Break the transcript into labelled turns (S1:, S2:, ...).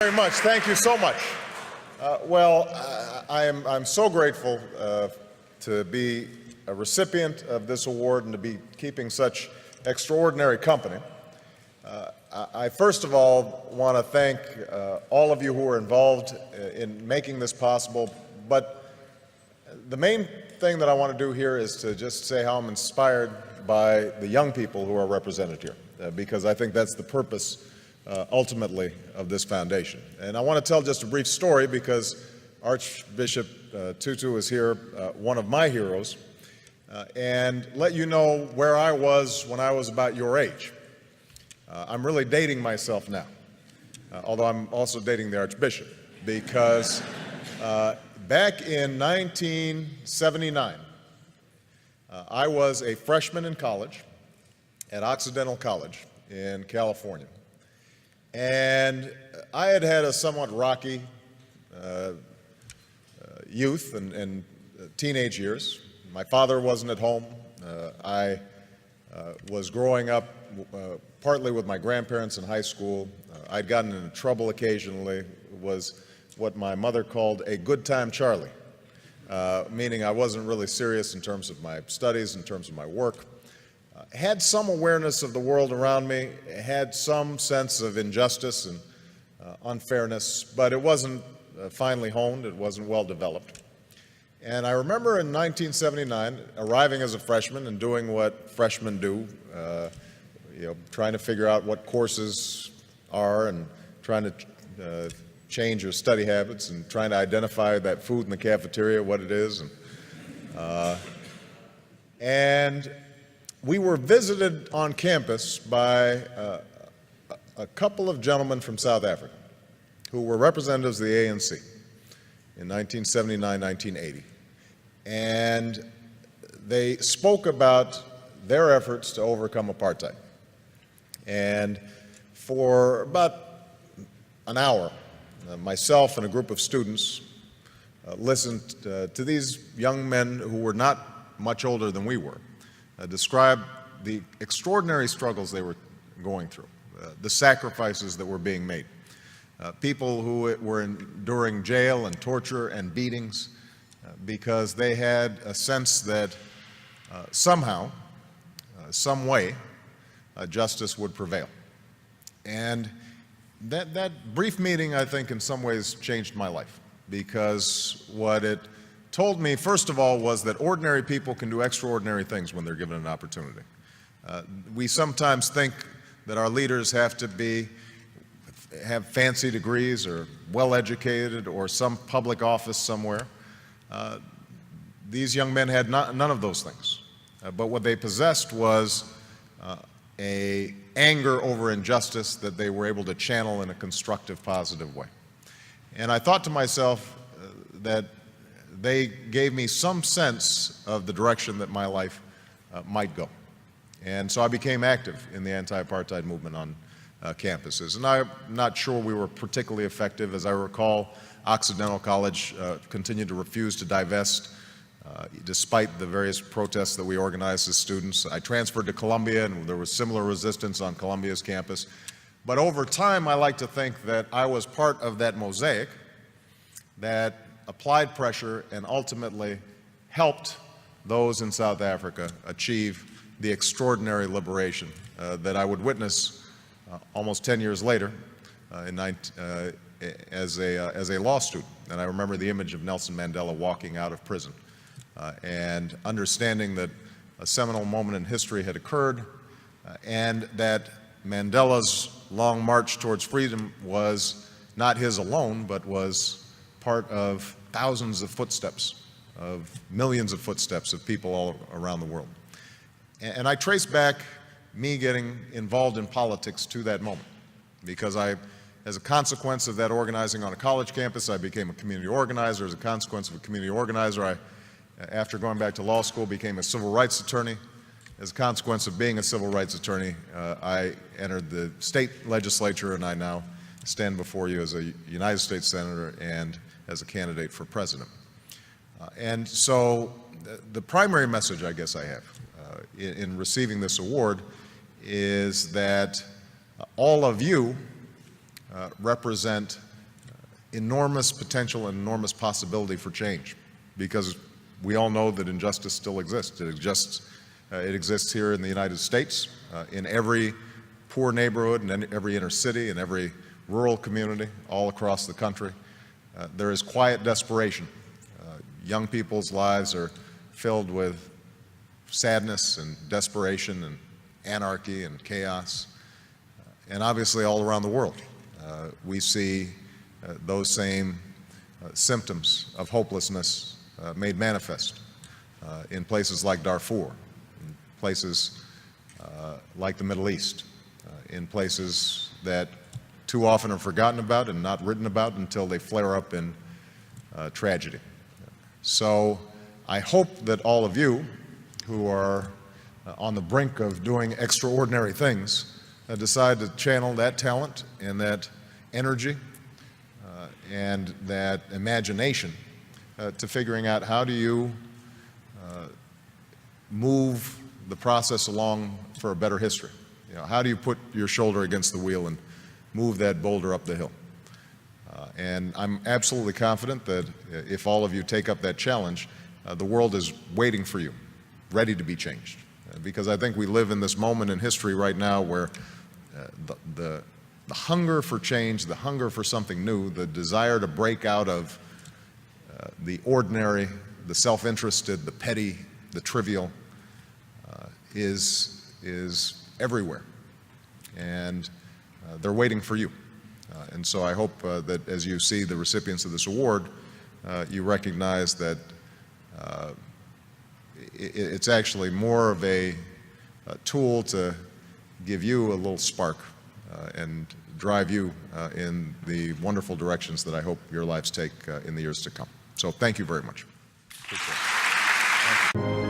S1: Very much. Thank you so much. I'm so grateful to be a recipient of this award and to be keeping such extraordinary company. I first of all want to thank all of you who are involved in making this possible, but the main thing that I want to do here is to just say how I'm inspired by the young people who are represented here, because I think that's the purpose ultimately of this foundation. And I want to tell just a brief story because Archbishop Tutu is here, one of my heroes, and let you know where I was when I was about your age. I'm really dating myself now, although I'm also dating the Archbishop, because back in 1979, I was a freshman in college at Occidental College in California. And I had had a somewhat rocky youth and teenage years. My father wasn't at home. I was growing up partly with my grandparents in high school. I'd gotten into trouble occasionally. It was what my mother called a good time Charlie, meaning I wasn't really serious in terms of my studies, in terms of my work. Had some awareness of the world around me, had some sense of injustice and unfairness, but it wasn't finely honed, it wasn't well developed. And I remember in 1979 arriving as a freshman and doing what freshmen do, trying to figure out what courses are and trying to change your study habits and trying to identify that food in the cafeteria, what it is. And we were visited on campus by a couple of gentlemen from South Africa who were representatives of the ANC in 1979, 1980. And they spoke about their efforts to overcome apartheid. And for about an hour, myself and a group of students listened to these young men who were not much older than we were, describe the extraordinary struggles they were going through, the sacrifices that were being made, people who were enduring jail and torture and beatings because they had a sense that somehow, some way, justice would prevail. And that brief meeting, I think, in some ways changed my life, because what it told me, first of all, was that ordinary people can do extraordinary things when they're given an opportunity. We sometimes think that our leaders have to have fancy degrees or well-educated or some public office somewhere. These young men had none of those things. But what they possessed was an anger over injustice that they were able to channel in a constructive, positive way. And I thought to myself that they gave me some sense of the direction that my life might go. And so I became active in the anti-apartheid movement on campuses. And I'm not sure we were particularly effective. As I recall, Occidental College continued to refuse to divest despite the various protests that we organized as students. I transferred to Columbia, and there was similar resistance on Columbia's campus. But over time, I like to think that I was part of that mosaic that applied pressure and ultimately helped those in South Africa achieve the extraordinary liberation that I would witness almost 10 years later as a law student. And I remember the image of Nelson Mandela walking out of prison and understanding that a seminal moment in history had occurred and that Mandela's long march towards freedom was not his alone, but was part of thousands of footsteps, of millions of footsteps of people all around the world. And I trace back me getting involved in politics to that moment, because as a consequence of that organizing on a college campus, I became a community organizer. As a consequence of a community organizer, after going back to law school, became a civil rights attorney. As a consequence of being a civil rights attorney, I entered the state legislature, and I now stand before you as a United States Senator and as a candidate for president. And so the primary message I guess I have in receiving this award is that all of you represent enormous potential and enormous possibility for change, because we all know that injustice still exists. It exists here in the United States, in every poor neighborhood, and in every inner city, in every rural community, all across the country. There is quiet desperation. Young people's lives are filled with sadness and desperation and anarchy and chaos. And obviously all around the world, we see those same symptoms of hopelessness made manifest in places like Darfur, in places like the Middle East, in places that too often are forgotten about and not written about until they flare up in tragedy. So I hope that all of you who are on the brink of doing extraordinary things decide to channel that talent and that energy and that imagination to figuring out how do you move the process along for a better history. You know, how do you put your shoulder against the wheel and move that boulder up the hill? And I'm absolutely confident that if all of you take up that challenge, the world is waiting for you, ready to be changed. Because I think we live in this moment in history right now where the hunger for change, the hunger for something new, the desire to break out of the ordinary, the self-interested, the petty, the trivial, is everywhere. And they're waiting for you. And so I hope that as you see the recipients of this award, you recognize that it's actually more of a tool to give you a little spark and drive you in the wonderful directions that I hope your lives take in the years to come. So thank you very much. Appreciate it. Thank you.